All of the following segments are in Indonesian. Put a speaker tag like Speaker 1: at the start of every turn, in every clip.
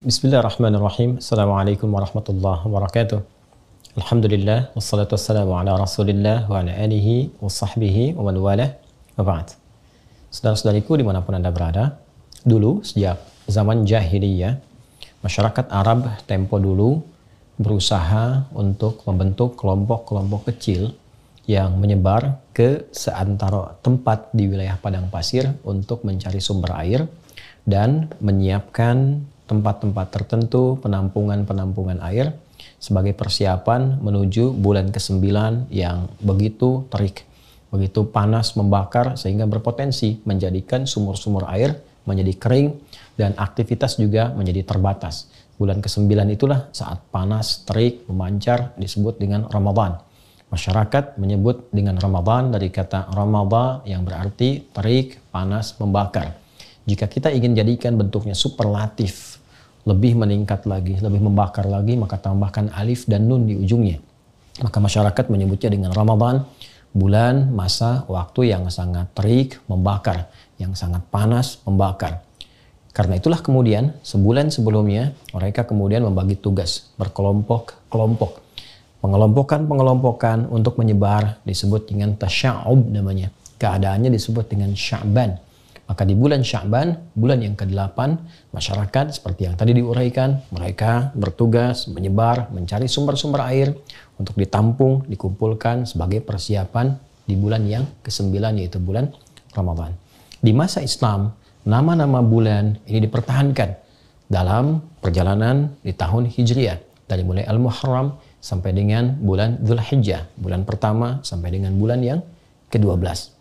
Speaker 1: Bismillahirrahmanirrahim. Assalamualaikum warahmatullahi wabarakatuh. Alhamdulillah, wassalatu wassalamu ala rasulillah wa ala alihi wa sahbihi wa man walah wa ba'd. Saudara-saudariku dimanapun Anda berada, dulu sejak zaman jahiliyah, masyarakat Arab tempo dulu berusaha untuk membentuk kelompok-kelompok kecil yang menyebar ke seantero tempat di wilayah padang pasir untuk mencari sumber air dan menyiapkan tempat-tempat tertentu penampungan-penampungan air sebagai persiapan menuju bulan ke-9 yang begitu terik, begitu panas membakar sehingga berpotensi menjadikan sumur-sumur air menjadi kering dan aktivitas juga menjadi terbatas. Bulan ke-9 itulah saat panas, terik, memancar disebut dengan Ramadan. Masyarakat menyebut dengan Ramadan dari kata Ramadha yang berarti terik, panas, membakar. Jika kita ingin jadikan bentuknya superlatif, lebih meningkat lagi, lebih membakar lagi, maka tambahkan alif dan nun di ujungnya. Maka masyarakat menyebutnya dengan Ramadan, bulan, masa, waktu yang sangat terik, membakar, yang sangat panas, membakar. Karena itulah kemudian sebulan sebelumnya mereka kemudian membagi tugas berkelompok-kelompok. Pengelompokan untuk menyebar disebut dengan tasya'ub namanya. Keadaannya disebut dengan Sya'ban. Maka di bulan Sya'ban, bulan yang ke-8, masyarakat seperti yang tadi diuraikan, mereka bertugas menyebar, mencari sumber-sumber air untuk ditampung, dikumpulkan sebagai persiapan di bulan yang ke-9 yaitu bulan Ramadan. Di masa Islam, nama-nama bulan ini dipertahankan dalam perjalanan di tahun Hijriah. Dari mulai Al-Muharram sampai dengan bulan Dzulhijjah, bulan pertama sampai dengan bulan yang ke-12.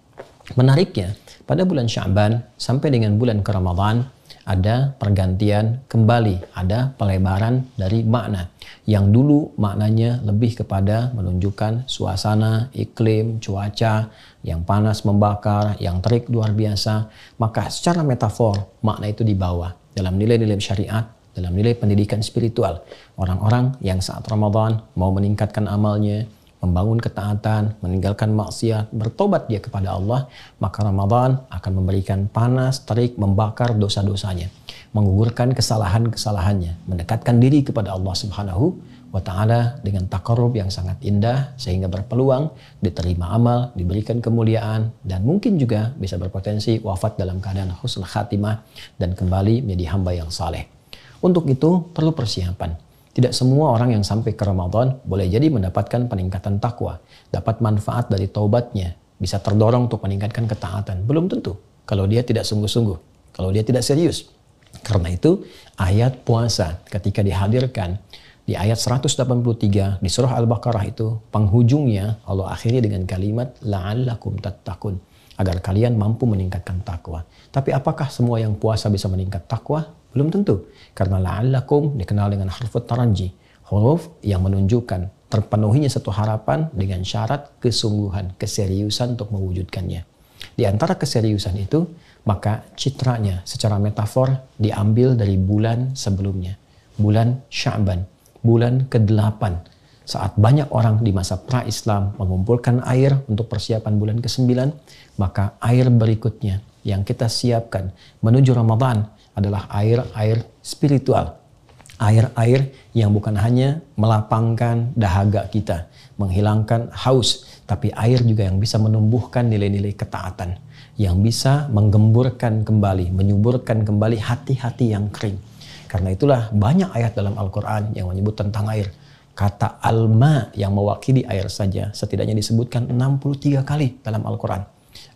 Speaker 1: Menariknya, pada bulan Sya'ban sampai dengan bulan ke-Ramadan ada pergantian kembali, ada pelebaran dari makna. Yang dulu maknanya lebih kepada menunjukkan suasana, iklim, cuaca yang panas membakar, yang terik luar biasa. Maka secara metafor makna itu dibawa dalam nilai-nilai syariat, dalam nilai pendidikan spiritual. Orang-orang yang saat Ramadan mau meningkatkan amalnya, membangun ketaatan, meninggalkan maksiat, bertobat dia kepada Allah, maka Ramadan akan memberikan panas, terik, membakar dosa-dosanya, menggugurkan kesalahan-kesalahannya, mendekatkan diri kepada Allah Subhanahu wa Ta'ala dengan taqarrub yang sangat indah, sehingga berpeluang diterima amal, diberikan kemuliaan, dan mungkin juga bisa berpotensi wafat dalam keadaan husnul khatimah dan kembali menjadi hamba yang saleh. Untuk itu perlu persiapan. Tidak semua orang yang sampai ke Ramadan boleh jadi mendapatkan peningkatan takwa, dapat manfaat dari taubatnya, bisa terdorong untuk meningkatkan ketaatan. Belum tentu kalau dia tidak sungguh-sungguh, kalau dia tidak serius. Karena itu ayat puasa ketika dihadirkan di ayat 183 di surah Al-Baqarah itu, penghujungnya Allah akhiri dengan kalimat la'allakum tattaqun, agar kalian mampu meningkatkan takwa. Tapi apakah semua yang puasa bisa meningkat takwa? Belum tentu. Karena la'allakum dikenal dengan harfut taranji, huruf yang menunjukkan terpenuhinya satu harapan dengan syarat kesungguhan, keseriusan untuk mewujudkannya. Di antara keseriusan itu, maka citranya secara metafor diambil dari bulan sebelumnya, bulan Sya'ban, bulan ke-8. Saat banyak orang di masa pra-Islam mengumpulkan air untuk persiapan bulan ke-9, maka air berikutnya yang kita siapkan menuju Ramadan adalah air-air spiritual. Air-air yang bukan hanya melapangkan dahaga kita, menghilangkan haus, tapi air juga yang bisa menumbuhkan nilai-nilai ketaatan, yang bisa menggemburkan kembali, menyuburkan kembali hati-hati yang kering. Karena itulah banyak ayat dalam Al-Quran yang menyebut tentang air. Kata alma yang mewakili air saja setidaknya disebutkan 63 kali dalam Al-Quran.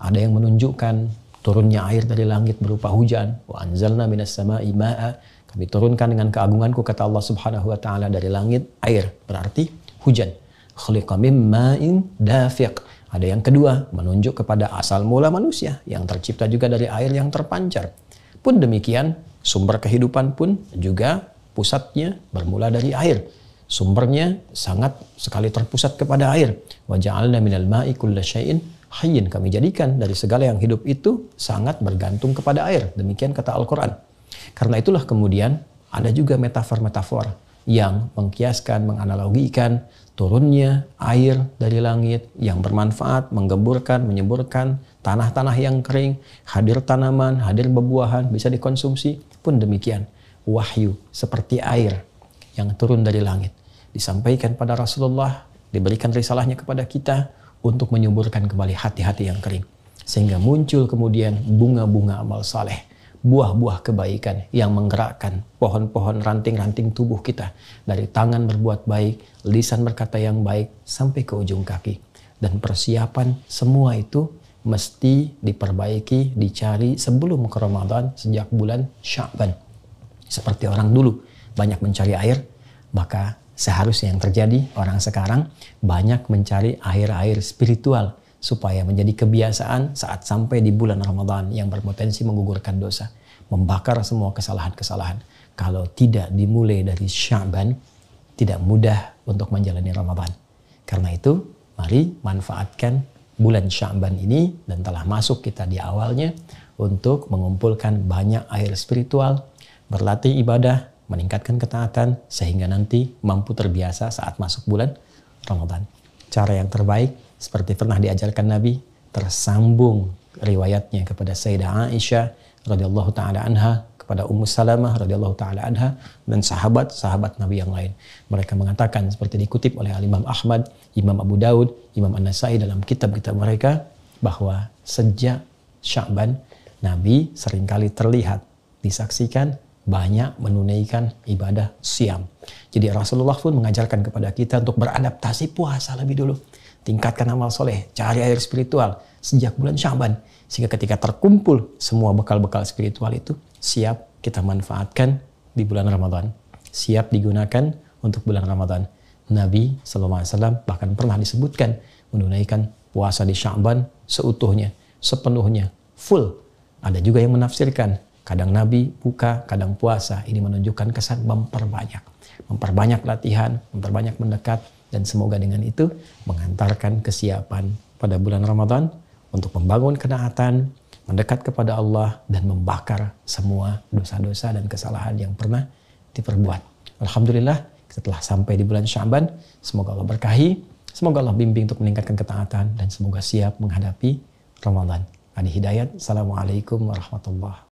Speaker 1: Ada yang menunjukkan turunnya air dari langit berupa hujan. Wa anzalna minas sama'i ma'a. Kami turunkan dengan keagunganku, kata Allah Subhanahu wa Ta'ala, dari langit air, berarti hujan. Khuliqa mim ma'in dafiq. Ada yang kedua menunjuk kepada asal mula manusia yang tercipta juga dari air yang terpancar. Pun demikian sumber kehidupan pun juga pusatnya bermula dari air. Sumbernya sangat sekali terpusat kepada air. Wa ja'alna minal ma'i kulla syai'in hayyin, kami jadikan dari segala yang hidup itu sangat bergantung kepada air. Demikian kata Al-Quran. Karena itulah kemudian ada juga metafor-metafor yang mengkiaskan, menganalogikan turunnya air dari langit yang bermanfaat, menggemburkan, menyuburkan tanah-tanah yang kering, hadir tanaman, hadir buah-buahan, bisa dikonsumsi. Pun demikian, wahyu seperti air yang turun dari langit. Disampaikan pada Rasulullah, diberikan risalahnya kepada kita untuk menyuburkan kembali hati-hati yang kering. Sehingga muncul kemudian bunga-bunga amal saleh, buah-buah kebaikan yang menggerakkan pohon-pohon ranting-ranting tubuh kita. Dari tangan berbuat baik, lisan berkata yang baik, sampai ke ujung kaki. Dan persiapan semua itu mesti diperbaiki, dicari sebelum ke Ramadan sejak bulan Sya'ban. Seperti orang dulu banyak mencari air, maka seharusnya yang terjadi orang sekarang banyak mencari air-air spiritual supaya menjadi kebiasaan saat sampai di bulan Ramadan yang berpotensi menggugurkan dosa, membakar semua kesalahan-kesalahan. Kalau tidak dimulai dari Sya'ban, tidak mudah untuk menjalani Ramadan. Karena itu, mari manfaatkan bulan Sya'ban ini, dan telah masuk kita di awalnya, untuk mengumpulkan banyak air spiritual, berlatih ibadah, meningkatkan ketaatan, sehingga nanti mampu terbiasa saat masuk bulan Ramadan. Cara yang terbaik, seperti pernah diajarkan Nabi, tersambung riwayatnya kepada Sayyidah Aisyah radhiyallahu taala anha, kepada Ummu Salamah radhiyallahu taala anha, dan sahabat-sahabat Nabi yang lain. Mereka mengatakan seperti dikutip oleh Imam Ahmad, Imam Abu Daud, Imam An-Nasai dalam kitab-kitab mereka, bahwa sejak Sya'ban Nabi seringkali terlihat, disaksikan banyak menunaikan ibadah siam. Jadi Rasulullah pun mengajarkan kepada kita untuk beradaptasi puasa lebih dulu. Tingkatkan amal soleh, cari air spiritual sejak bulan Sya'ban. Sehingga ketika terkumpul semua bekal-bekal spiritual itu, siap kita manfaatkan di bulan Ramadan. Siap digunakan untuk bulan Ramadan. Nabi SAW bahkan pernah disebutkan menunaikan puasa di Sya'ban seutuhnya, sepenuhnya, full. Ada juga yang menafsirkan, kadang Nabi buka, kadang puasa. Ini menunjukkan kesan memperbanyak latihan, memperbanyak mendekat, dan semoga dengan itu mengantarkan kesiapan pada bulan Ramadan untuk membangun ketaatan, mendekat kepada Allah, dan membakar semua dosa-dosa dan kesalahan yang pernah diperbuat. Alhamdulillah, kita telah sampai di bulan Sya'ban. Semoga Allah berkahi, semoga Allah bimbing untuk meningkatkan ketaatan, dan semoga siap menghadapi Ramadan. Adi Hidayat, Assalamualaikum warahmatullahi wabarakatuh.